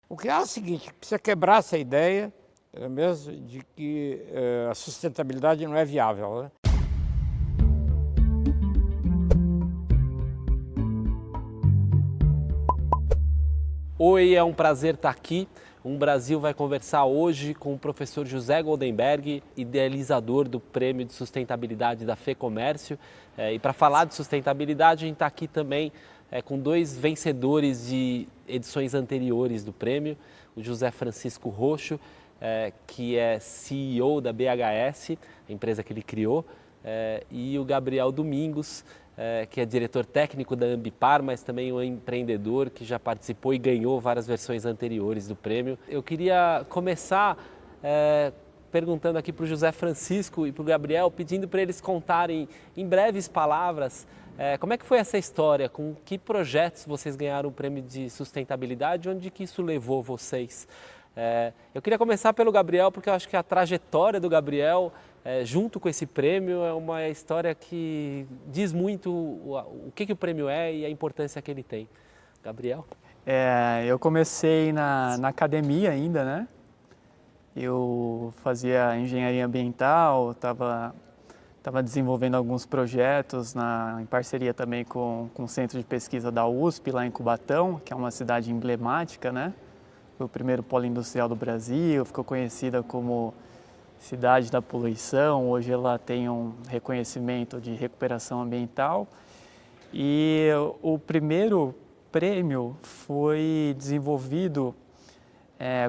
O que é o seguinte, precisa quebrar essa ideia mesmo de que a sustentabilidade não é viável, né? Oi, é um prazer estar aqui. Brasil vai conversar hoje com o professor José Goldenberg, idealizador do Prêmio de Sustentabilidade da FEComércio. E para falar de sustentabilidade, a gente está aqui também com dois vencedores de edições anteriores do prêmio. O José Francisco Roxo, que é CEO da BHS, a empresa que ele criou, e o Gabriel Domingos, que é diretor técnico da Ambipar, mas também um empreendedor que já participou e ganhou várias versões anteriores do prêmio. Eu queria começar perguntando aqui para o José Francisco e para o Gabriel, pedindo para eles contarem em breves palavras como é que foi essa história, com que projetos vocês ganharam o prêmio de sustentabilidade, onde que isso levou vocês. Eu queria começar pelo Gabriel, porque eu acho que a trajetória do Gabriel junto com esse prêmio é uma história que diz muito o que o prêmio é e a importância que ele tem. Gabriel? Eu comecei na academia ainda, né? Eu fazia engenharia ambiental, estava desenvolvendo alguns projetos em parceria também com o Centro de Pesquisa da USP, lá em Cubatão, que é uma cidade emblemática, né? Foi o primeiro polo industrial do Brasil, ficou conhecida como Cidade da Poluição. Hoje ela tem um reconhecimento de recuperação ambiental. E o primeiro prêmio foi desenvolvido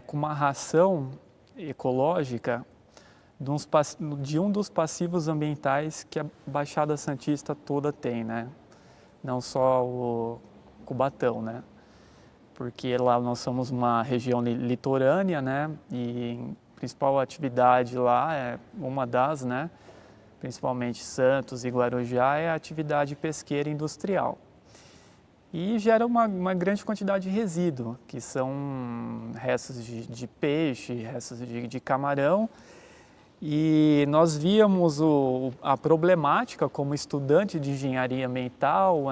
com uma ração ecológica de um dos passivos ambientais que a Baixada Santista toda tem, né? Não só o Cubatão, né? Porque lá nós somos uma região litorânea, né? E a principal atividade lá é uma das, né? Principalmente Santos e Guarujá, é a atividade pesqueira industrial. E gera uma grande quantidade de resíduo, que são restos de peixe, restos de camarão. E nós víamos a problemática como estudante de engenharia ambiental,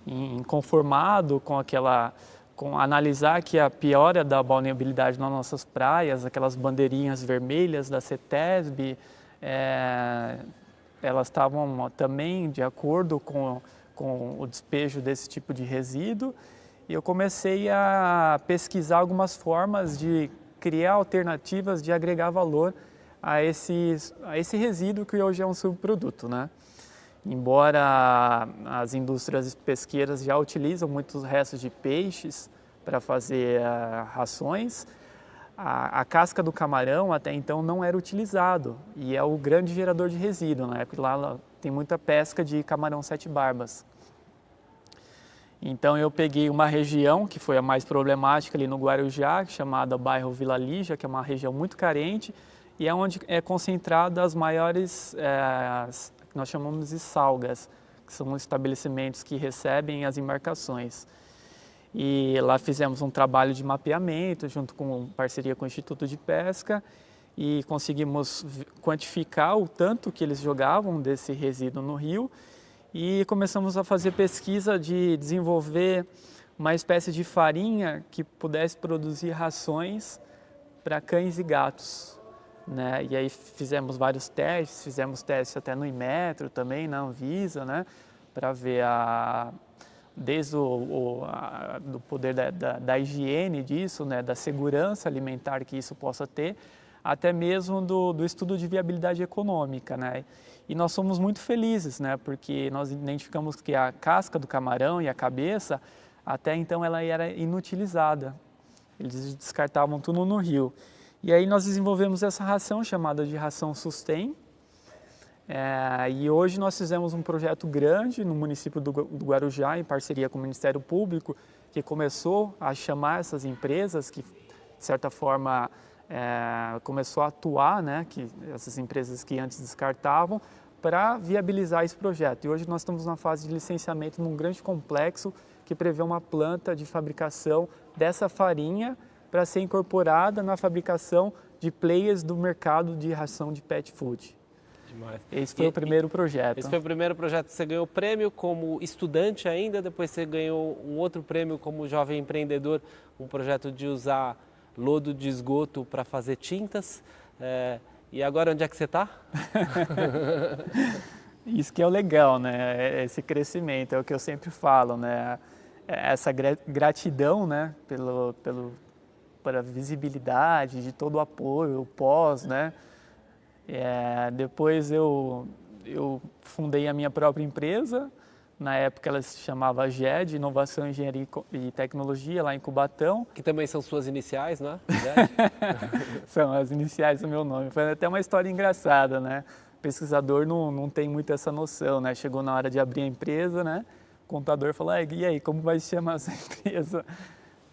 inconformado com analisar que a piora da balneabilidade nas nossas praias, aquelas bandeirinhas vermelhas da CETESB, elas estavam também de acordo com o despejo desse tipo de resíduo. E eu comecei a pesquisar algumas formas de criar alternativas de agregar valor a esse resíduo que hoje é um subproduto, né? Embora as indústrias pesqueiras já utilizam muitos restos de peixes para fazer rações, a casca do camarão até então não era utilizado e é o grande gerador de resíduo, né? Porque lá tem muita pesca de camarão sete barbas. Então eu peguei uma região que foi a mais problemática ali no Guarujá, chamada bairro Vila Lígia, que é uma região muito carente e é onde é concentrada as maiores que nós chamamos de salgas, que são estabelecimentos que recebem as embarcações. E lá fizemos um trabalho de mapeamento, junto com parceria com o Instituto de Pesca, e conseguimos quantificar o tanto que eles jogavam desse resíduo no rio, e começamos a fazer pesquisa de desenvolver uma espécie de farinha que pudesse produzir rações para cães e gatos, né? E aí fizemos vários testes, fizemos testes até no Inmetro também, na Anvisa, né? Para ver desde do poder da higiene disso, né? Da segurança alimentar que isso possa ter, até mesmo do estudo de viabilidade econômica, né? E nós somos muito felizes, né? Porque nós identificamos que a casca do camarão e a cabeça, até então ela era inutilizada. Eles descartavam tudo no rio. E aí nós desenvolvemos essa ração chamada de ração Sustain. E hoje nós fizemos um projeto grande no município do Guarujá, em parceria com o Ministério Público, que começou a chamar essas empresas que, de certa forma, começou a atuar, né, essas empresas que antes descartavam, para viabilizar esse projeto. E hoje nós estamos na fase de licenciamento num grande complexo que prevê uma planta de fabricação dessa farinha para ser incorporada na fabricação de players do mercado de ração de pet food. Demais. Esse foi o primeiro projeto. Esse foi o primeiro projeto. Você ganhou o prêmio como estudante ainda, depois você ganhou um outro prêmio como jovem empreendedor, um projeto de usar lodo de esgoto para fazer tintas. E agora onde é que você está? Isso que é o legal, né? Esse crescimento, é o que eu sempre falo, né? Essa gratidão, né? Pela visibilidade de todo o apoio, o pós, né? Depois eu fundei a minha própria empresa. Na época ela se chamava GED, Inovação, Engenharia e Tecnologia, lá em Cubatão. Que também são suas iniciais, né? São as iniciais do meu nome. Foi até uma história engraçada, né? O pesquisador não tem muito essa noção, né? Chegou na hora de abrir a empresa, né? O contador falou, e aí, como vai se chamar essa empresa?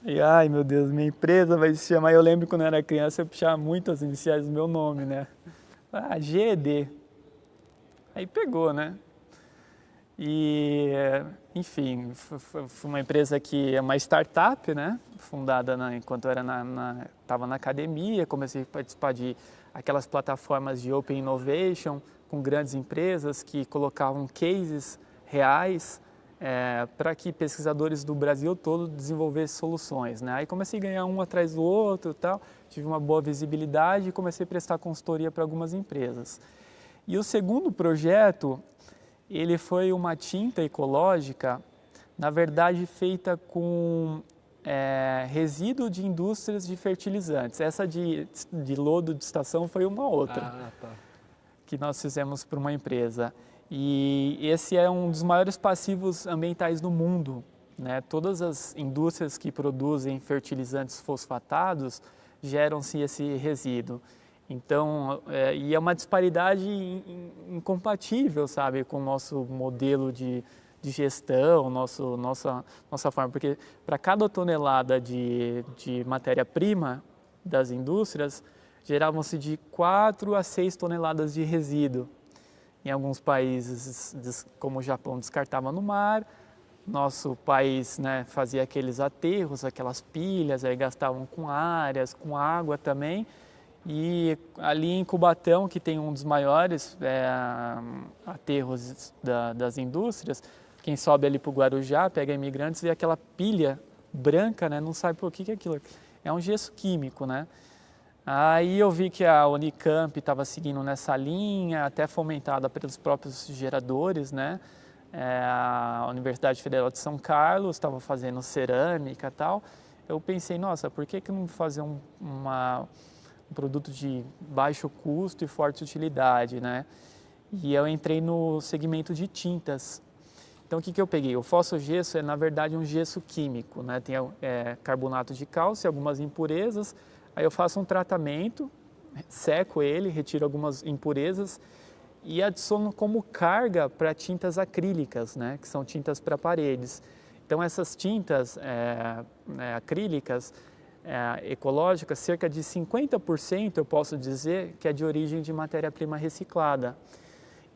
E, ai, meu Deus, minha empresa vai se chamar... Eu lembro quando eu era criança, eu puxava muito as iniciais do meu nome, né? GED. Aí pegou, né? E, enfim, foi uma empresa que é uma startup, né? Fundada enquanto eu estava na academia, comecei a participar de aquelas plataformas de Open Innovation com grandes empresas que colocavam cases reais para que pesquisadores do Brasil todo desenvolvessem soluções, né? Aí comecei a ganhar um atrás do outro, tal, tive uma boa visibilidade e comecei a prestar consultoria para algumas empresas. E o segundo projeto, ele foi uma tinta ecológica, na verdade feita com resíduo de indústrias de fertilizantes. Essa de lodo de estação foi uma outra que nós fizemos para uma empresa. E esse é um dos maiores passivos ambientais do mundo, né? Todas as indústrias que produzem fertilizantes fosfatados geram-se esse resíduo. Então, e é uma disparidade incompatível, sabe, com o nosso modelo de gestão, nossa forma, porque para cada tonelada de matéria-prima das indústrias, geravam-se de 4 a 6 toneladas de resíduo. Em alguns países, como o Japão, descartava no mar, nosso país, né, fazia aqueles aterros, aquelas pilhas, aí gastavam com áreas, com água também. E ali em Cubatão, que tem um dos maiores aterros das indústrias, quem sobe ali para o Guarujá, pega imigrantes, vê aquela pilha branca, né? Não sabe por que é aquilo. É um gesso químico, né? Aí eu vi que a Unicamp estava seguindo nessa linha, até fomentada pelos próprios geradores, né? A Universidade Federal de São Carlos estava fazendo cerâmica e tal. Eu pensei, nossa, por que não fazer um produto de baixo custo e forte utilidade, né? E eu entrei no segmento de tintas. Então, o que eu peguei? O fosfogesso é, na verdade, um gesso químico, né? Tem carbonato de cálcio, algumas impurezas. Aí eu faço um tratamento, seco ele, retiro algumas impurezas e adiciono como carga para tintas acrílicas, né? Que são tintas para paredes. Então, essas tintas acrílicas, ecológicas, cerca de 50% eu posso dizer que é de origem de matéria-prima reciclada.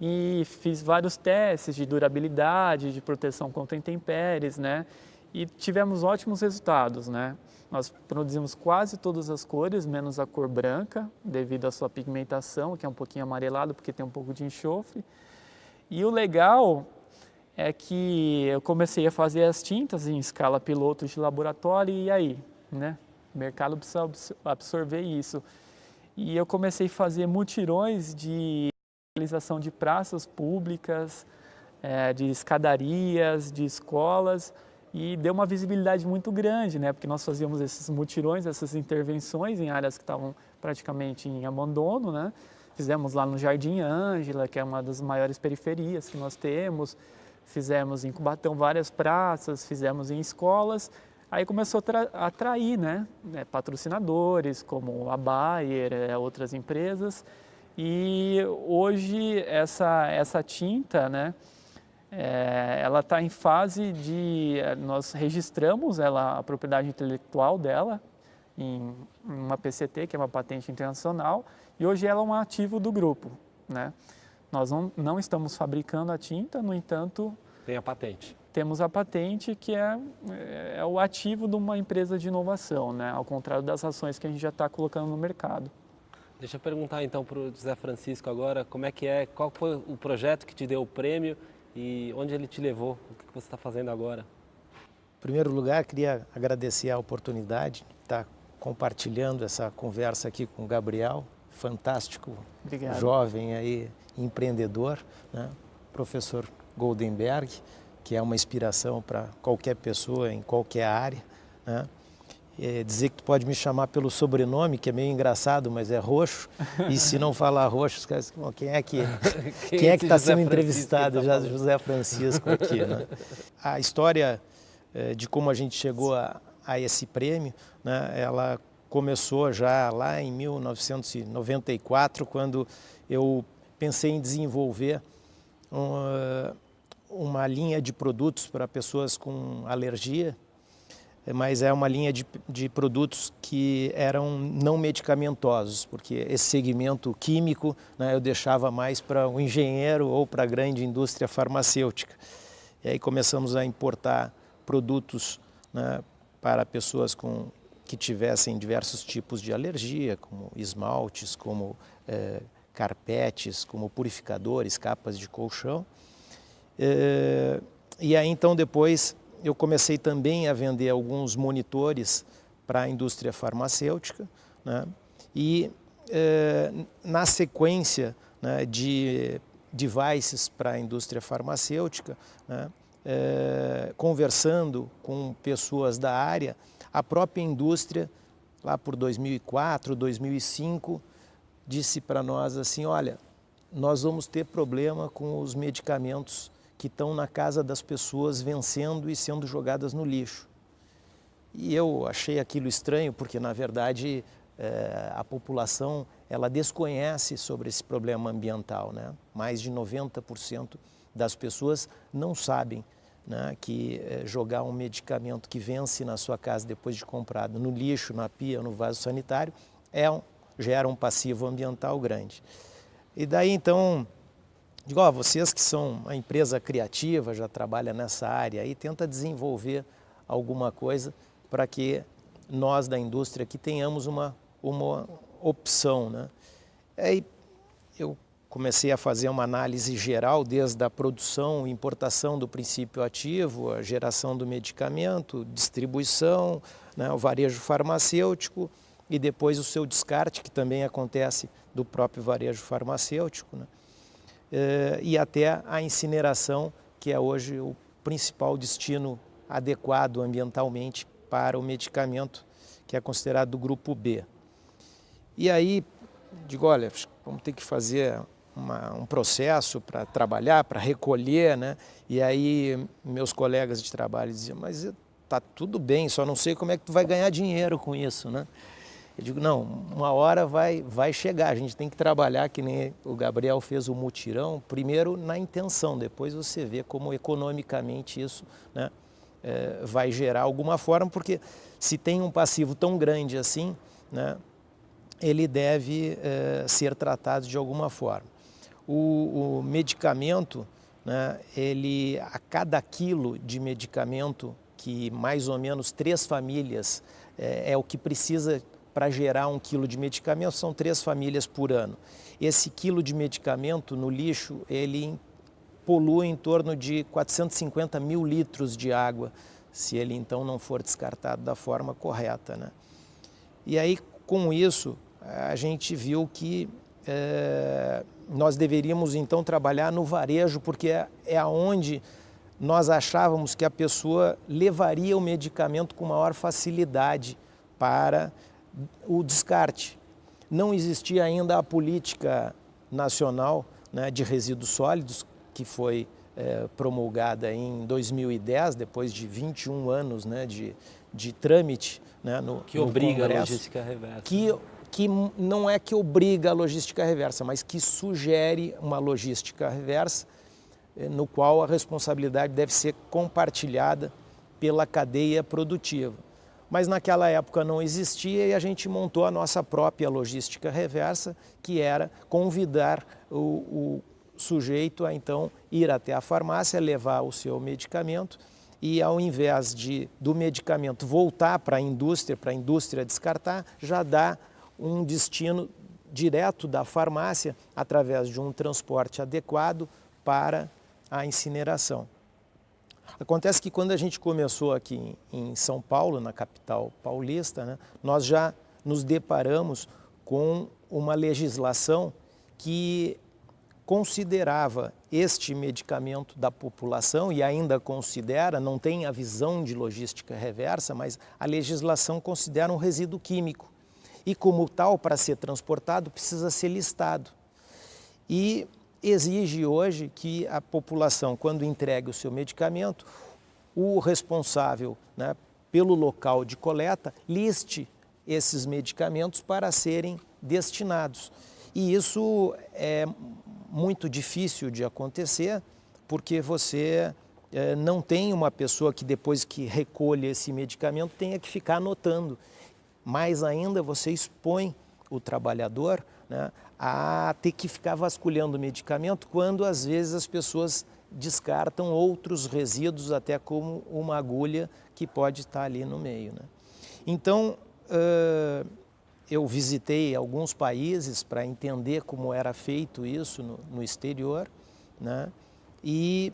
E fiz vários testes de durabilidade, de proteção contra intempéries, né? E tivemos ótimos resultados, né? Nós produzimos quase todas as cores, menos a cor branca, devido à sua pigmentação, que é um pouquinho amarelado, porque tem um pouco de enxofre. E o legal é que eu comecei a fazer as tintas em escala piloto de laboratório, e aí, né? O mercado precisa absorver isso. E eu comecei a fazer mutirões de realização de praças públicas, de escadarias, de escolas, e deu uma visibilidade muito grande, né? Porque nós fazíamos esses mutirões, essas intervenções em áreas que estavam praticamente em abandono, né? Fizemos lá no Jardim Ângela, que é uma das maiores periferias que nós temos, fizemos em Cubatão várias praças, fizemos em escolas. Aí começou a atrair, né, patrocinadores como a Bayer, outras empresas. E hoje essa tinta, né, ela está em fase de... Nós registramos a propriedade intelectual dela em uma PCT, que é uma patente internacional, e hoje ela é um ativo do grupo, né? Nós não estamos fabricando a tinta, no entanto... Tem a patente. Temos a patente, que é o ativo de uma empresa de inovação, né? Ao contrário das ações que a gente já está colocando no mercado. Deixa eu perguntar então para o José Francisco agora, como é que é, qual foi o projeto que te deu o prêmio e onde ele te levou, o que você está fazendo agora? Em primeiro lugar, queria agradecer a oportunidade de estar compartilhando essa conversa aqui com o Gabriel, fantástico, Obrigado. jovem aí, empreendedor, né? Professor Goldenberg, que é uma inspiração para qualquer pessoa em qualquer área, né? Dizer que tu pode me chamar pelo sobrenome, que é meio engraçado, mas é Roxo, e se não falar Roxo, os caras, bom, quem é que está sendo entrevistado? Já José Francisco aqui, né? A história de como a gente chegou a esse prêmio, né, ela começou já lá em 1994, quando eu pensei em desenvolver uma linha de produtos para pessoas com alergia, mas é uma linha de produtos que eram não medicamentosos, porque esse segmento químico, né, eu deixava mais para o engenheiro ou para a grande indústria farmacêutica. E aí começamos a importar produtos, né, para pessoas que tivessem diversos tipos de alergia, como esmaltes, como carpetes, como purificadores, capas de colchão. E aí então depois eu comecei também a vender alguns monitores para a indústria farmacêutica, né? E na sequência, né, de devices para a indústria farmacêutica, né, conversando com pessoas da área, a própria indústria, lá por 2004, 2005, disse para nós assim, olha, nós vamos ter problema com os medicamentos que estão na casa das pessoas vencendo e sendo jogadas no lixo. E eu achei aquilo estranho, porque na verdade a população ela desconhece sobre esse problema ambiental, né? Mais de 90% das pessoas não sabem, né, que jogar um medicamento que vence na sua casa depois de comprado no lixo, na pia, no vaso sanitário, gera um passivo ambiental grande. E daí então, digo, vocês que são uma empresa criativa, já trabalha nessa área aí, tenta desenvolver alguma coisa para que nós da indústria aqui tenhamos uma opção, né? Aí eu comecei a fazer uma análise geral desde a produção e importação do princípio ativo, a geração do medicamento, distribuição, né, o varejo farmacêutico e depois o seu descarte, que também acontece do próprio varejo farmacêutico, né? E até a incineração, que é hoje o principal destino adequado ambientalmente para o medicamento, que é considerado do grupo B. E aí, digo, olha, vamos ter que fazer um processo para trabalhar, para recolher, né? E aí meus colegas de trabalho diziam, mas está tudo bem, só não sei como é que tu vai ganhar dinheiro com isso, né? Eu digo, não, uma hora vai chegar, a gente tem que trabalhar, que nem o Gabriel fez o mutirão, primeiro na intenção, depois você vê como economicamente isso, né, vai gerar alguma forma, porque se tem um passivo tão grande assim, né, ele deve ser tratado de alguma forma. O medicamento, né, a cada quilo de medicamento, que mais ou menos 3 famílias é o que precisa para gerar 1 quilo de medicamento, são 3 famílias por ano. Esse quilo de medicamento no lixo, ele polui em torno de 450 mil litros de água, se ele então não for descartado da forma correta, né? E aí, com isso, a gente viu que nós deveríamos então trabalhar no varejo, porque é aonde nós achávamos que a pessoa levaria o medicamento com maior facilidade para o descarte. Não existia ainda a política nacional, né, de resíduos sólidos, que foi promulgada em 2010, depois de 21 anos, né, de trâmite, né, no obriga Congresso, a logística reversa. Que não é que obriga a logística reversa, mas que sugere uma logística reversa, no qual a responsabilidade deve ser compartilhada pela cadeia produtiva. Mas naquela época não existia e a gente montou a nossa própria logística reversa, que era convidar o sujeito a então ir até a farmácia, levar o seu medicamento e ao invés do medicamento voltar para a indústria descartar, já dá um destino direto da farmácia através de um transporte adequado para a incineração. Acontece que quando a gente começou aqui em São Paulo, na capital paulista, né, nós já nos deparamos com uma legislação que considerava este medicamento da população, e ainda considera, não tem a visão de logística reversa, mas a legislação considera um resíduo químico. E como tal, para ser transportado, precisa ser listado. E exige hoje que a população, quando entregue o seu medicamento, o responsável, né, pelo local de coleta, liste esses medicamentos para serem destinados. E isso é muito difícil de acontecer, porque você não tem uma pessoa que depois que recolhe esse medicamento tenha que ficar anotando. Mais ainda, você expõe o trabalhador, né, a ter que ficar vasculhando o medicamento, quando às vezes as pessoas descartam outros resíduos, até como uma agulha que pode estar ali no meio, né? Então, eu visitei alguns países para entender como era feito isso no exterior, né? E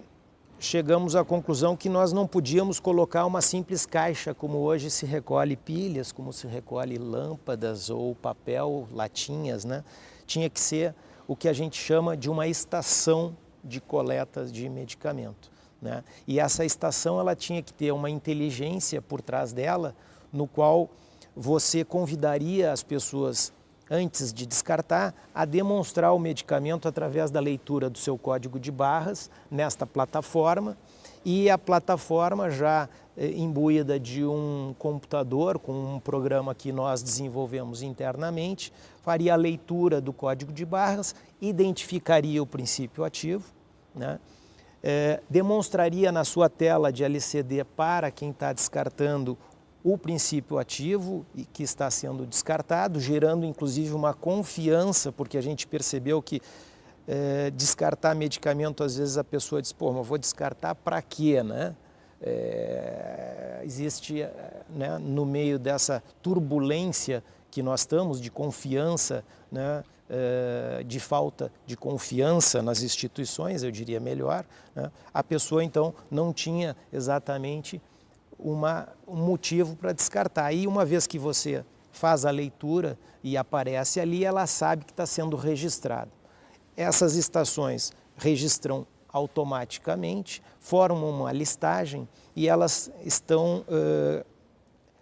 chegamos à conclusão que nós não podíamos colocar uma simples caixa, como hoje se recolhe pilhas, como se recolhe lâmpadas ou papel, latinhas, né? Tinha que ser o que a gente chama de uma estação de coleta de medicamento, né? E essa estação ela tinha que ter uma inteligência por trás dela, no qual você convidaria as pessoas, antes de descartar, a demonstrar o medicamento através da leitura do seu código de barras nesta plataforma, e a plataforma já imbuída de um computador com um programa que nós desenvolvemos internamente, faria a leitura do código de barras, identificaria o princípio ativo, né? Demonstraria na sua tela de LCD para quem está descartando o princípio ativo que está sendo descartado, gerando inclusive uma confiança, porque a gente percebeu que descartar medicamento, às vezes a pessoa diz, pô, mas vou descartar para quê, né? Existe, né, no meio dessa turbulência que nós estamos, de confiança, né, de falta de confiança nas instituições, eu diria melhor, né? A pessoa então não tinha exatamente um motivo para descartar. E uma vez que você faz a leitura e aparece ali, ela sabe que está sendo registrado. Essas estações registram automaticamente, formam uma listagem e elas estão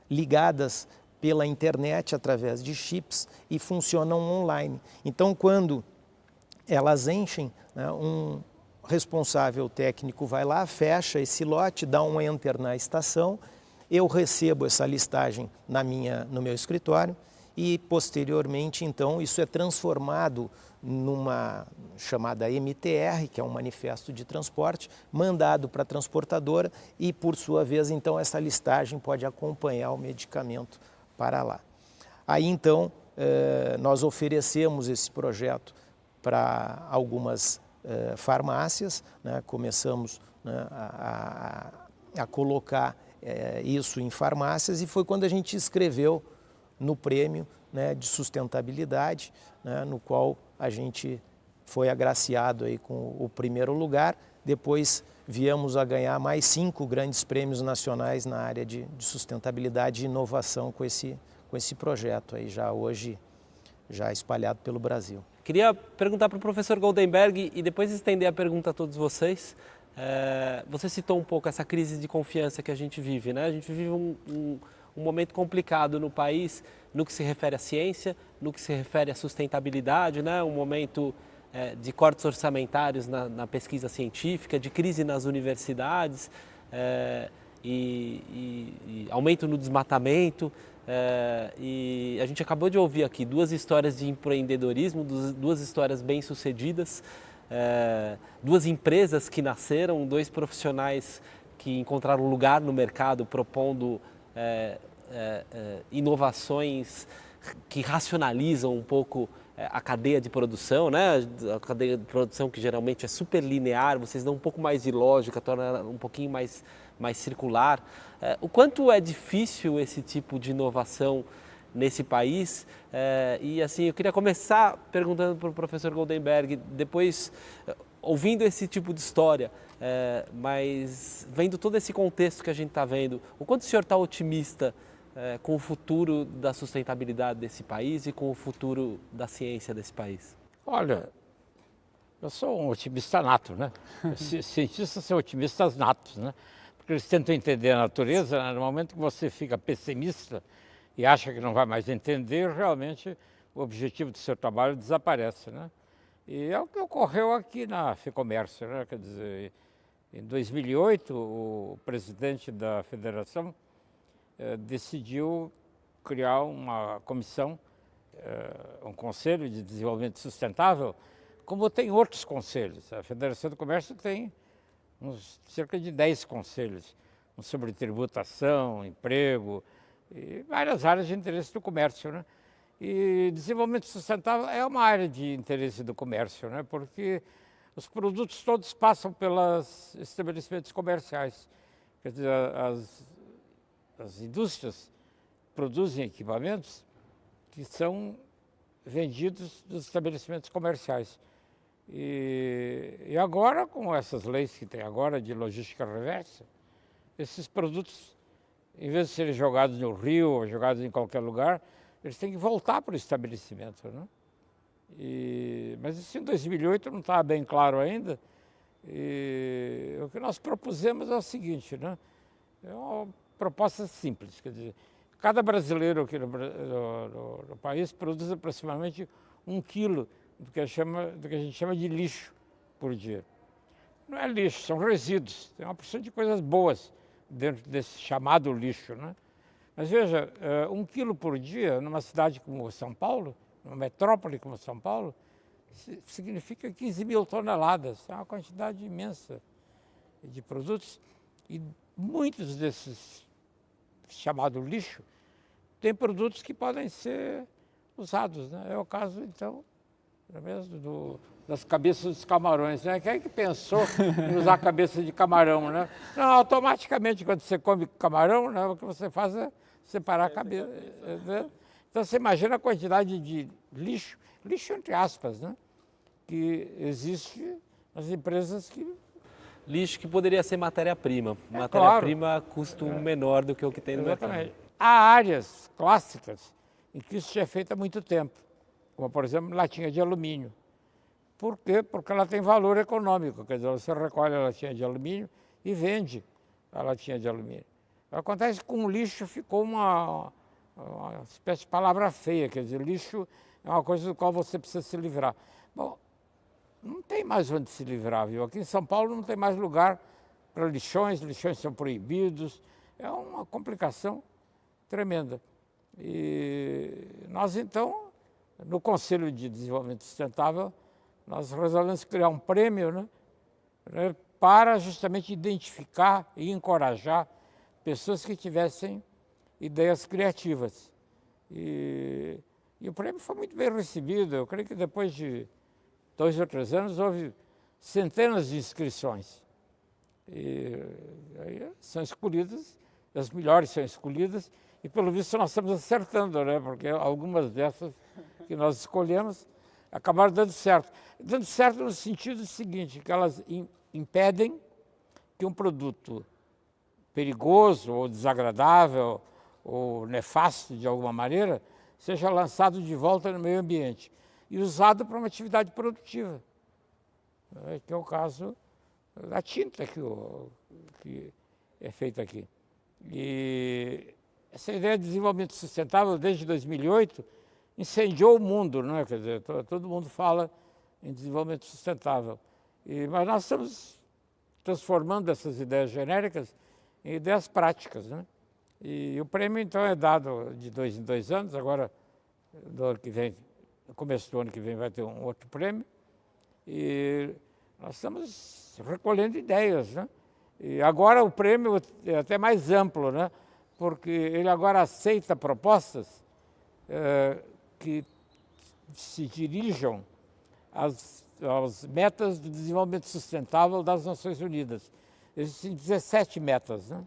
ligadas pela internet através de chips e funcionam online. Então, quando elas enchem, né, um responsável técnico vai lá, fecha esse lote, dá um enter na estação, eu recebo essa listagem no meu escritório e, posteriormente, então, isso é transformado numa chamada MTR, que é um manifesto de transporte, mandado para a transportadora e, por sua vez, então, essa listagem pode acompanhar o medicamento para lá. Aí, então, nós oferecemos esse projeto para algumas farmácias, né? Começamos, né, a colocar isso em farmácias, e foi quando a gente inscreveu no prêmio, né, de sustentabilidade, né, no qual a gente foi agraciado aí com o primeiro lugar. Depois viemos a ganhar mais 5 grandes prêmios nacionais na área de sustentabilidade e inovação com esse projeto aí, já espalhado pelo Brasil. Queria perguntar para o professor Goldenberg e depois estender a pergunta a todos vocês. Você citou um pouco essa crise de confiança que a gente vive, né? A gente vive um momento complicado no país no que se refere à ciência, no que se refere à sustentabilidade, né? Um momento de cortes orçamentários na pesquisa científica, de crise nas universidades e aumento no desmatamento. E a gente acabou de ouvir aqui 2 histórias de empreendedorismo, 2 histórias bem-sucedidas, 2 empresas que nasceram, 2 profissionais que encontraram lugar no mercado propondo inovações que racionalizam um pouco a cadeia de produção, né? A cadeia de produção que geralmente é super linear, vocês dão um pouco mais de lógica, torna um pouquinho mais circular. O quanto é difícil esse tipo de inovação nesse país. E assim, eu queria começar perguntando para o professor Goldenberg, depois ouvindo esse tipo de história, mas vendo todo esse contexto que a gente está vendo, o quanto o senhor está otimista com o futuro da sustentabilidade desse país e com o futuro da ciência desse país? Olha, eu sou um otimista nato, né? Cientistas são otimistas natos, né? Porque eles tentam entender a natureza, né? No momento que você fica pessimista e acha que não vai mais entender, realmente o objetivo do seu trabalho desaparece, né? E é o que ocorreu aqui na FEComércio, né? Quer dizer, em 2008, o presidente da federação decidiu criar uma comissão, um conselho de desenvolvimento sustentável, como tem outros conselhos. A Federação do Comércio tem cerca de 10 conselhos, sobre tributação, emprego e várias áreas de interesse do comércio, né? E desenvolvimento sustentável é uma área de interesse do comércio, né? Porque os produtos todos passam pelos estabelecimentos comerciais. Quer dizer, as indústrias produzem equipamentos que são vendidos nos estabelecimentos comerciais. E agora, com essas leis que tem agora de logística reversa, esses produtos, em vez de serem jogados no rio ou jogados em qualquer lugar, eles têm que voltar para o estabelecimento, né? Mas isso em 2008 não estava bem claro ainda. E o que nós propusemos é o seguinte, né? É uma proposta simples, quer dizer, cada brasileiro aqui no país produz aproximadamente 1 quilo do que a gente chama de lixo por dia. Não é lixo, são resíduos. Tem uma porção de coisas boas dentro desse chamado lixo, né? Mas veja, 1 quilo por dia numa cidade como São Paulo, numa metrópole como São Paulo, significa 15 mil toneladas. É uma quantidade imensa de produtos. E muitos desses chamado lixo tem produtos que podem ser usados, né? É o caso, então, mesmo das cabeças dos camarões, né? Quem é que pensou em usar a cabeça de camarão, né? Não, automaticamente, quando você come camarão, né, o que você faz é separar a cabeça. Né? Então, você imagina a quantidade de lixo entre aspas, né, que existe nas empresas que... Lixo que poderia ser matéria-prima. Matéria-prima a custo menor do que o que tem no mercado. Há áreas clássicas em que isso já é feito há muito tempo, como, por exemplo, latinha de alumínio. Por quê? Porque ela tem valor econômico, quer dizer, você recolhe a latinha de alumínio e vende a latinha de alumínio. Acontece que com o lixo ficou uma espécie de palavra feia, quer dizer, lixo é uma coisa do qual você precisa se livrar. Bom, não tem mais onde se livrar, viu? Aqui em São Paulo não tem mais lugar para lixões são proibidos, é uma complicação tremenda. E nós, então, no Conselho de Desenvolvimento Sustentável, nós resolvemos criar um prêmio, né, para justamente identificar e encorajar pessoas que tivessem ideias criativas. E o prêmio foi muito bem recebido. Eu creio que depois de 2 ou 3 anos houve centenas de inscrições. E aí são escolhidas, as melhores são escolhidas, e pelo visto nós estamos acertando, né? Porque algumas dessas que nós escolhemos acabaram dando certo. Dando certo no sentido seguinte, que elas impedem que um produto perigoso ou desagradável ou nefasto de alguma maneira seja lançado de volta no meio ambiente e usado para uma atividade produtiva, que é o caso da tinta que é feita aqui. E essa ideia de desenvolvimento sustentável, desde 2008, incendiou o mundo, né? Quer dizer, todo mundo fala em desenvolvimento sustentável. Mas nós estamos transformando essas ideias genéricas em ideias práticas, né? E o prêmio, então, é dado de 2 em 2 anos. Agora, no ano que vem, no começo do ano que vem, vai ter um outro prêmio. E nós estamos recolhendo ideias, né? E agora o prêmio é até mais amplo, né? Porque ele agora aceita propostas que se dirijam às metas do desenvolvimento sustentável das Nações Unidas. Existem 17 metas, né?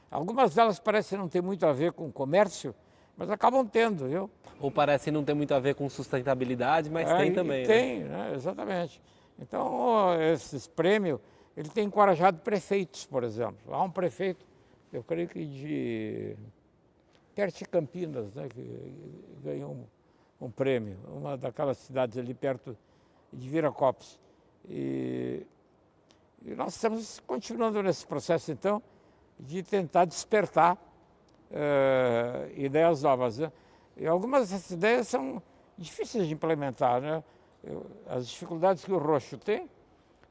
Algumas delas parecem não ter muito a ver com comércio, mas acabam tendo, viu? Ou parece não ter muito a ver com sustentabilidade, mas tem também, né? Tem, né? Exatamente. Então, esses prêmios, ele tem encorajado prefeitos, por exemplo. Há um prefeito, eu creio que de perto de Campinas, né, que ganhou um prêmio, uma daquelas cidades ali perto de Viracopos. E nós estamos continuando nesse processo, então, de tentar despertar ideias novas, né? E algumas dessas ideias são difíceis de implementar, né? As dificuldades que o Roxo tem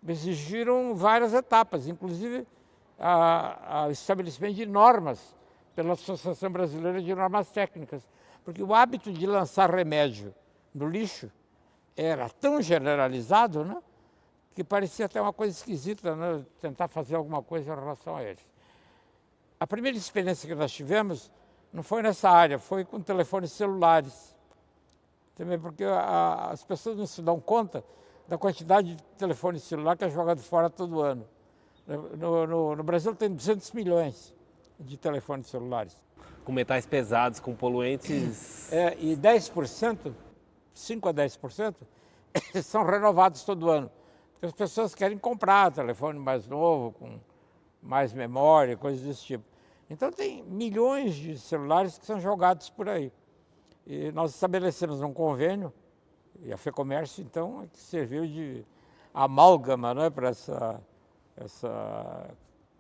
exigiram várias etapas, inclusive o estabelecimento de normas pela Associação Brasileira de Normas Técnicas, porque o hábito de lançar remédio no lixo era tão generalizado, né, que parecia até uma coisa esquisita, né, tentar fazer alguma coisa em relação a eles. A primeira experiência que nós tivemos não foi nessa área, foi com telefones celulares. Também porque as pessoas não se dão conta da quantidade de telefone celular que é jogado fora todo ano. No Brasil tem 200 milhões de telefones celulares. Com metais pesados, com poluentes... E 10%, 5 a 10%, são renovados todo ano. Porque as pessoas querem comprar telefone mais novo, com mais memória, coisas desse tipo. Então tem milhões de celulares que são jogados por aí. E nós estabelecemos um convênio, e a FEComércio, então, que serviu de amálgama, né, para essa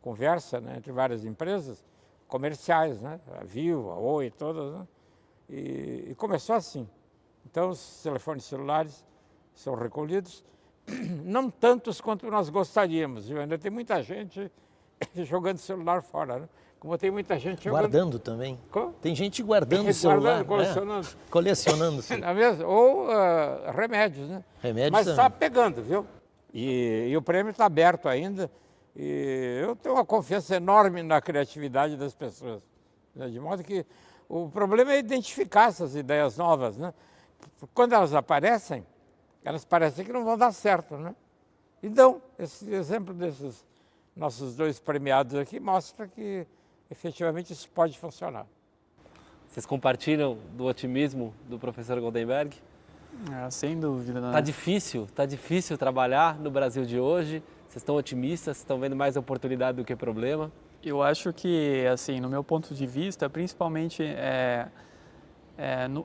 conversa, né, entre várias empresas comerciais, né, a Vivo, a Oi, todas, né, e começou assim. Então, os telefones celulares são recolhidos, não tantos quanto nós gostaríamos, viu? Ainda tem muita gente jogando celular fora, né? Como tem muita gente jogando... Guardando também. Como? Tem gente guardando o celular. Colecionando. Né? Colecionando o celular. Não é mesmo? Ou remédios, né? Remédios mas também. está pegando, viu? E o prêmio está aberto ainda. E eu tenho uma confiança enorme na criatividade das pessoas. Né? De modo que o problema é identificar essas ideias novas, né? Quando elas aparecem, elas parecem que não vão dar certo, né? Então, esse exemplo desses nossos dois premiados aqui mostra que efetivamente isso pode funcionar. Vocês compartilham do otimismo do professor Goldenberg? Sem dúvida, né? Tá difícil trabalhar no Brasil de hoje? Vocês estão otimistas? Estão vendo mais oportunidade do que problema? Eu acho que, assim, no meu ponto de vista, principalmente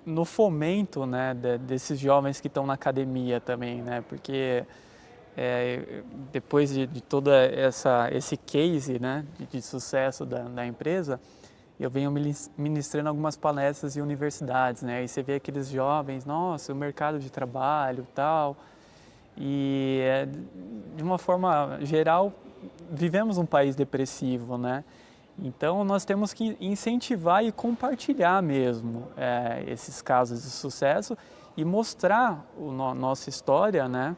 no fomento, né, desses jovens que estão na academia também, né? Porque depois de toda esse case, né, de sucesso da empresa, eu venho ministrando algumas palestras em universidades, né? E você vê aqueles jovens, nossa, o mercado de trabalho e tal. E, de uma forma geral, vivemos um país depressivo, né? Então, nós temos que incentivar e compartilhar mesmo esses casos de sucesso e mostrar a nossa história, né?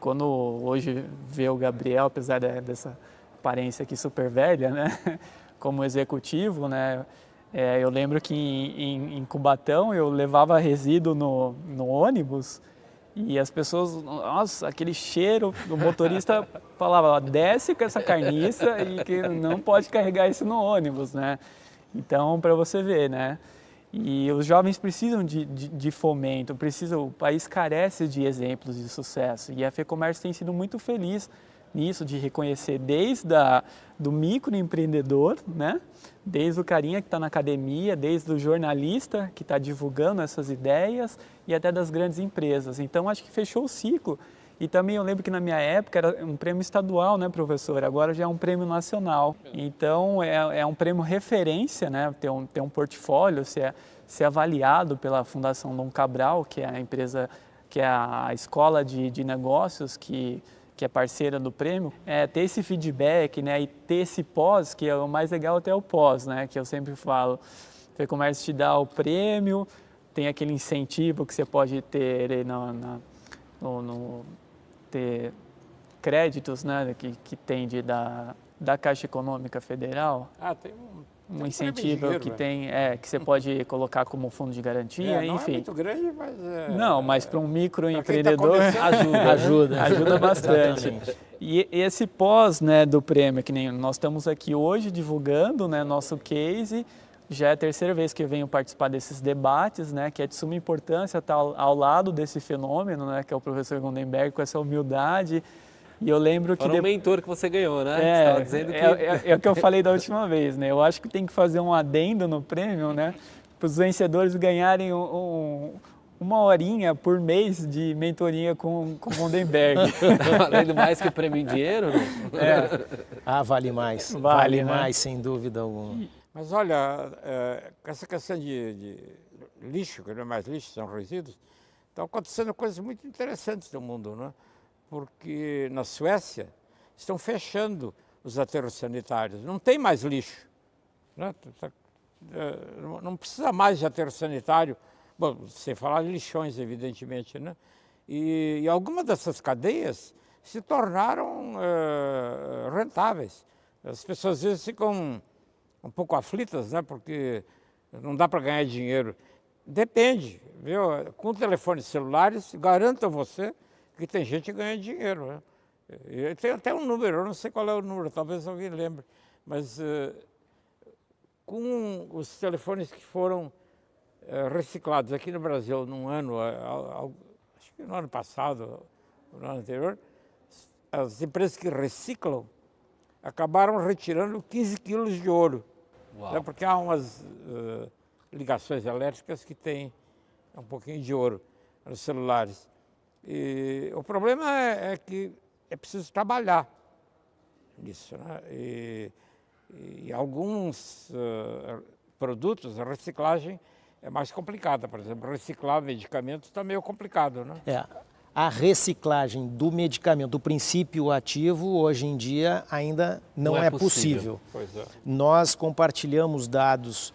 Quando hoje vê o Gabriel, apesar dessa aparência aqui super velha, né? Como executivo, né? Eu lembro que em Cubatão eu levava resíduo no ônibus e as pessoas, nossa, aquele cheiro, o motorista falava, desce com essa carniça e que não pode carregar isso no ônibus, né? Então, para você ver, né? E os jovens precisam de fomento, o país carece de exemplos de sucesso e a FEComércio tem sido muito feliz nisso, de reconhecer desde do microempreendedor, né? Desde o carinha que está na academia, desde o jornalista que está divulgando essas ideias e até das grandes empresas. Então, acho que fechou o ciclo. E também eu lembro que na minha época era um prêmio estadual, né, professor? Agora já é um prêmio nacional. Então, é um prêmio referência, né? Ter um portfólio, ser avaliado pela Fundação Dom Cabral, que é a empresa, que é a escola de negócios que é parceira do prêmio, ter esse feedback, né, e ter esse pós, que é o mais legal até o pós, né, que eu sempre falo. O FEComércio te dá o prêmio, tem aquele incentivo que você pode ter ter créditos, né, que tem da Caixa Econômica Federal. Tem um incentivo que tem, que você pode colocar como fundo de garantia, não enfim. É muito grande, mas... Não, mas para um microempreendedor ajuda bastante. E esse pós, né, do prêmio, que nem nós estamos aqui hoje divulgando, né, nosso case, já é a terceira vez que eu venho participar desses debates, né, que é de suma importância estar ao lado desse fenômeno, né, que é o professor Gondenberg, com essa humildade. E eu lembro que... Era um mentor que você ganhou, né? Você estava dizendo que... É o que eu falei da última vez, né? Eu acho que tem que fazer um adendo no prêmio, né, para os vencedores ganharem uma horinha por mês de mentoria com o Gondenberg. Valendo mais que o prêmio em dinheiro, não? Ah, vale mais. Vale, né? mais, sem dúvida alguma. Mas olha, com essa questão de lixo, que não é mais lixo, são resíduos, estão acontecendo coisas muito interessantes no mundo, né? Porque na Suécia estão fechando os aterros sanitários, não tem mais lixo, né? Não precisa mais de aterro sanitário, bom, sem falar de lixões, evidentemente, né? E algumas dessas cadeias se tornaram rentáveis. As pessoas às vezes ficam um pouco aflitas, né? Porque não dá para ganhar dinheiro. Depende, viu? Com telefones celulares, garanto a você que tem gente que ganha dinheiro, né? Eu tenho até um número, eu não sei qual é o número, talvez alguém lembre, mas com os telefones que foram reciclados aqui no Brasil num ano, acho que no ano passado, no ano anterior, as empresas que reciclam acabaram retirando 15 quilos de ouro. Né? Porque há umas ligações elétricas que têm um pouquinho de ouro nos celulares. E o problema é que é preciso trabalhar nisso, né? E alguns produtos, a reciclagem é mais complicada. Por exemplo, reciclar medicamentos está meio complicado, né? A reciclagem do medicamento, do princípio ativo, hoje em dia ainda não é possível. Pois é. Nós compartilhamos dados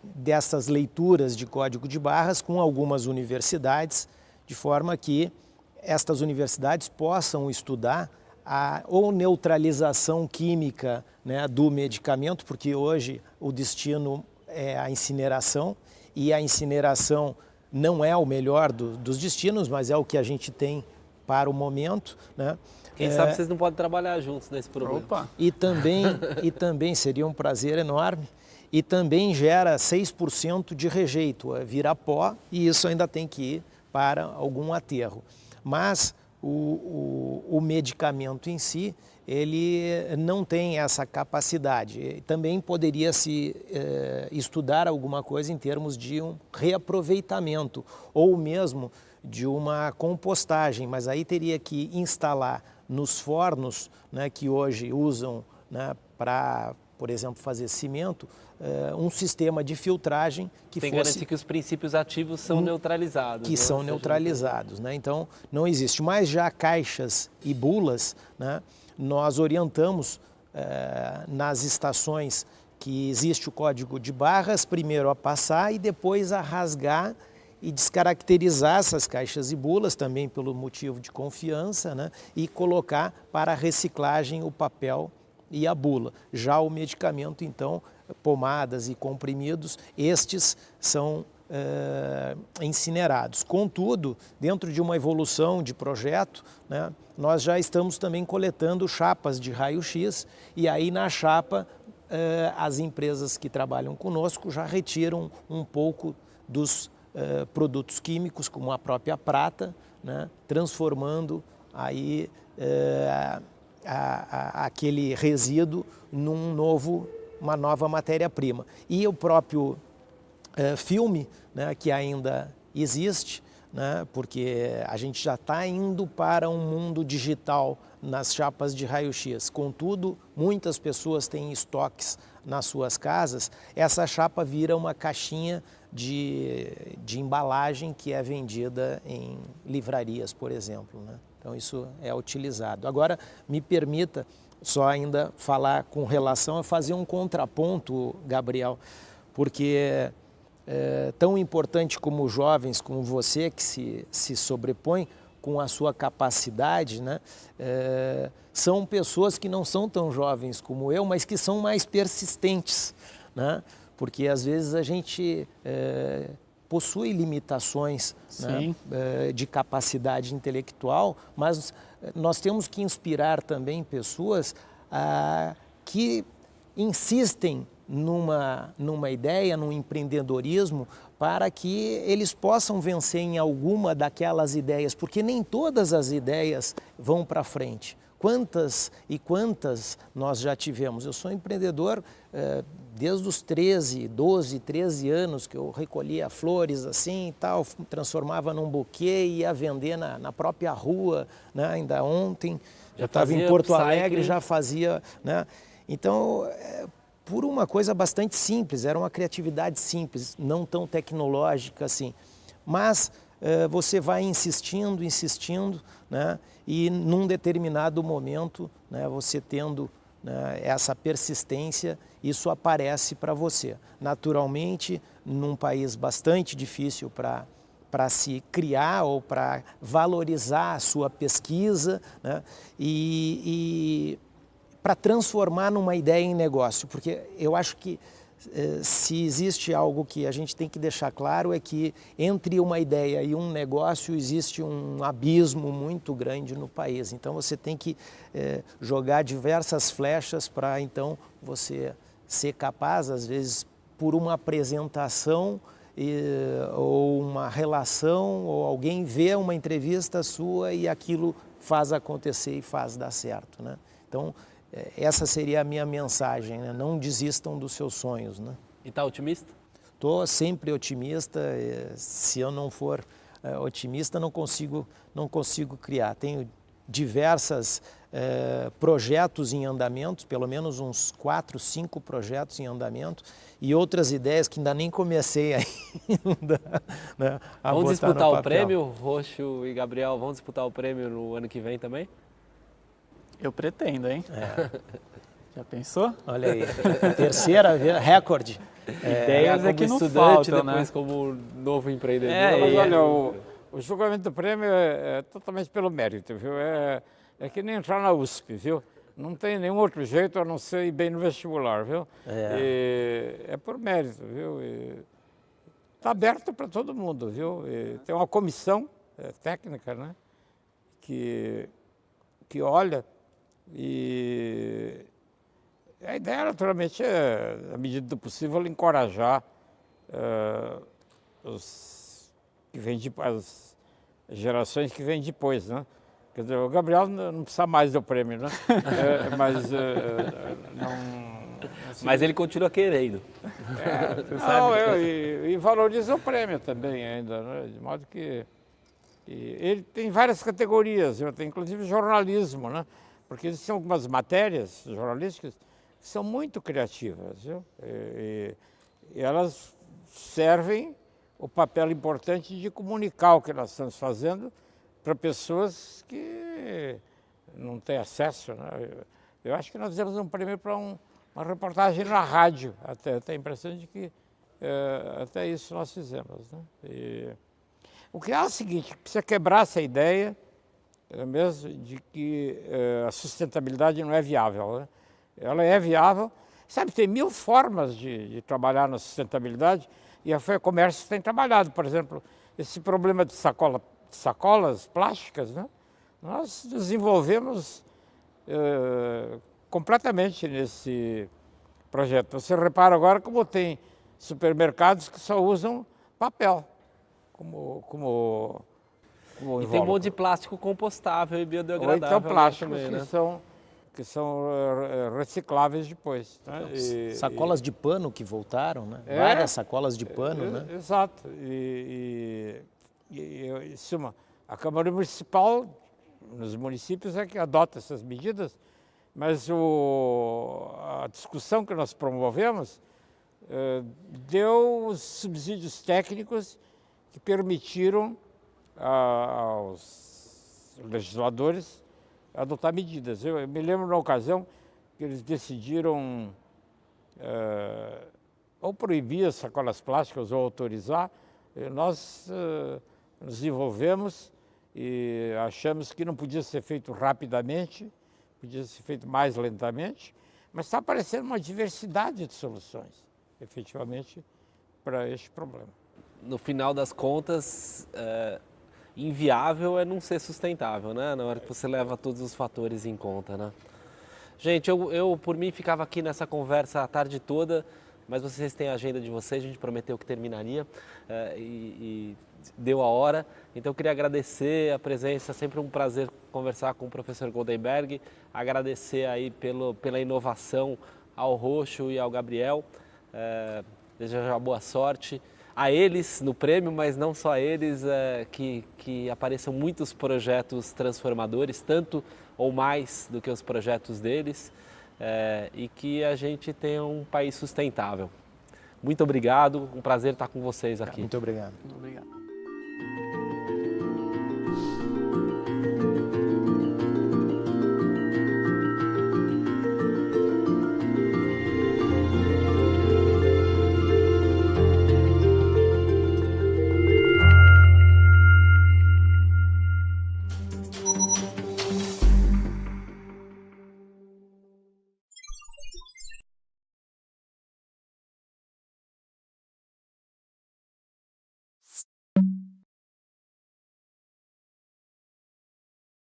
dessas leituras de código de barras com algumas universidades, de forma que estas universidades possam estudar ou neutralização química, né, do medicamento, porque hoje o destino é a incineração, e a incineração não é o melhor dos destinos, mas é o que a gente tem para o momento, né? Quem sabe vocês não podem trabalhar juntos nesse problema. Opa! E também seria um prazer enorme, e também gera 6% de rejeito, vira pó, e isso ainda tem que ir para algum aterro. Mas o medicamento em si, ele não tem essa capacidade. Também poderia se estudar alguma coisa em termos de um reaproveitamento ou mesmo de uma compostagem, mas aí teria que instalar nos fornos, né, que hoje usam, né, para, por exemplo, fazer cimento, um sistema de filtragem que tem fosse... garantir que os princípios ativos são neutralizados. Que são neutralizados, né? Então, não existe. Mas já caixas e bulas, né, nós orientamos nas estações que existe o código de barras, primeiro a passar e depois a rasgar e descaracterizar essas caixas e bulas, também pelo motivo de confiança, né, e colocar para a reciclagem o papel e a bula. Já o medicamento, então, pomadas e comprimidos, estes são incinerados. Contudo, dentro de uma evolução de projeto, né, nós já estamos também coletando chapas de raio-x, e aí na chapa as empresas que trabalham conosco já retiram um pouco dos produtos químicos, como a própria prata, né, transformando aí aquele resíduo uma nova matéria-prima. E o próprio filme, né, que ainda existe, né, porque a gente já está indo para um mundo digital nas chapas de raio-x. Contudo, muitas pessoas têm estoques nas suas casas. Essa chapa vira uma caixinha de embalagem que é vendida em livrarias, por exemplo, né? Então isso é utilizado. Agora, me permita só ainda falar com relação a fazer um contraponto, Gabriel, porque tão importante como jovens, como você, que se sobrepõe com a sua capacidade, né, são pessoas que não são tão jovens como eu, mas que são mais persistentes, né? Porque às vezes a gente possui limitações, né, de capacidade intelectual, mas nós temos que inspirar também pessoas que insistem numa ideia, num empreendedorismo, para que eles possam vencer em alguma daquelas ideias, porque nem todas as ideias vão para frente. Quantas e quantas nós já tivemos? Eu sou empreendedor desde os 12, 13 anos, que eu recolhia flores assim e tal, transformava num buquê e ia vender na própria rua, né? Ainda ontem, já estava em Porto Alegre, já fazia, né? Então, por uma coisa bastante simples, era uma criatividade simples, não tão tecnológica assim, mas você vai insistindo, né? E num determinado momento, né, você tendo, né, essa persistência, isso aparece para você. Naturalmente, num país bastante difícil para se criar ou para valorizar a sua pesquisa, né, e para transformar numa ideia em negócio, porque eu acho que se existe algo que a gente tem que deixar claro é que entre uma ideia e um negócio existe um abismo muito grande no país. Então você tem que jogar diversas flechas para então você ser capaz, às vezes por uma apresentação ou uma relação, ou alguém vê uma entrevista sua e aquilo faz acontecer e faz dar certo, né? Então, essa seria a minha mensagem, né? Não desistam dos seus sonhos, né? E está otimista? Estou sempre otimista. Se eu não for otimista, não consigo criar. Tenho diversos projetos em andamento, pelo menos uns 4, 5 projetos em andamento, e outras ideias que ainda nem comecei ainda, né, a vamos botar disputar no o papel. prêmio, Roxo e Gabriel, vamos disputar o prêmio no ano que vem também? Eu pretendo, hein? Já pensou? Olha aí, terceira vez, recorde. Ideias como que não estudante, faltam, depois né? como novo empreendedor. Mas olha, o julgamento do prêmio é totalmente pelo mérito, viu? É que nem entrar na USP, viu? Não tem nenhum outro jeito a não ser ir bem no vestibular, viu? É por mérito, viu? Está aberto para todo mundo, viu? Tem uma comissão técnica, né? Que olha e a ideia, naturalmente, é, na medida do possível, encorajar as gerações que vêm depois, né? Quer dizer, o Gabriel não precisa mais do prêmio, né? Mas ele continua querendo. E valoriza o prêmio também ainda, né? De modo que ele tem várias categorias, tem inclusive jornalismo, né? Porque existem algumas matérias jornalísticas que são muito criativas, viu? E elas servem o papel importante de comunicar o que nós estamos fazendo para pessoas que não têm acesso, né? Eu acho que nós fizemos um prêmio para uma reportagem na rádio, até a impressão de que até isso nós fizemos, né? O que é o seguinte, precisa quebrar essa ideia mesmo de que a sustentabilidade não é viável, né? Ela é viável. Sabe, tem 1000 formas de trabalhar na sustentabilidade e a FEComércio tem trabalhado. Por exemplo, esse problema de sacolas plásticas, né? Nós desenvolvemos completamente nesse projeto. Você repara agora como tem supermercados que só usam papel como E tem um monte de plástico compostável e biodegradável. Ou então plásticos também, né? que são recicláveis depois. Né? Sacolas de pano que voltaram, né? Várias sacolas de pano, né? Exato. A Câmara Municipal, nos municípios, é que adota essas medidas, mas a discussão que nós promovemos deu os subsídios técnicos que permitiram aos legisladores adotar medidas. Eu me lembro na ocasião que eles decidiram ou proibir as sacolas plásticas ou autorizar. Nós nos envolvemos e achamos que não podia ser feito rapidamente, podia ser feito mais lentamente, mas está aparecendo uma diversidade de soluções, efetivamente, para este problema. No final das contas, inviável é não ser sustentável, né? Na hora que você leva todos os fatores em conta, né? Gente, eu por mim ficava aqui nessa conversa a tarde toda, mas vocês têm a agenda de vocês, a gente prometeu que terminaria e deu a hora. Então eu queria agradecer a presença, sempre um prazer conversar com o professor Goldenberg, agradecer aí pela inovação ao Roxo e ao Gabriel, desejar boa sorte a eles no prêmio, mas não só a eles, que apareçam muitos projetos transformadores, tanto ou mais do que os projetos deles, e que a gente tenha um país sustentável. Muito obrigado, um prazer estar com vocês aqui. Muito obrigado. Obrigado.